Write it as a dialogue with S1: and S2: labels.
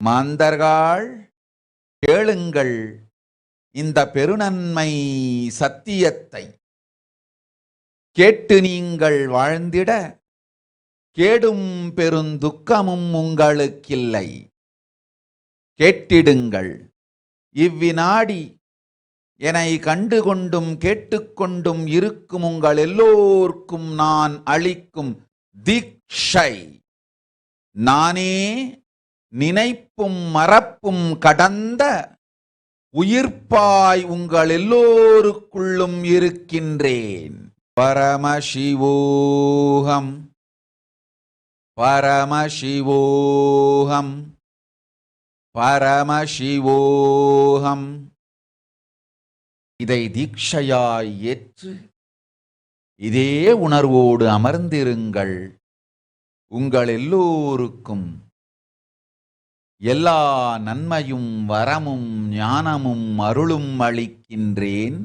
S1: மாந்தர்கள் கேளுங்கள் இந்த பெருநன்மை சத்தியத்தை. கேட்டு நீங்கள் வாழ்ந்திட கேடும் பெருந்துக்கமும் உங்களுக்கில்லை. கேட்டிடுங்கள். இவ்வினாடி என்னை கண்டுகொண்டும் கேட்டுக்கொண்டும் இருக்கும் உங்கள் எல்லோர்க்கும் நான் அளிக்கும் தீட்சை, நானே நினைப்பும் மறப்பும் கடந்த உயிர்ப்பாய் உங்கள் எல்லோருக்குள்ளும் இருக்கின்றேன். பரமசிவோகம் பரமசிவோகம் பரமசிவோகம். இதை தீட்சையாய் ஏற்று இதே உணர்வோடு அமர்ந்திருங்கள். உங்கள் எல்லோருக்கும் எல்லா நன்மையும் வரமும் ஞானமும் அருளும் அளிக்கின்றேன்.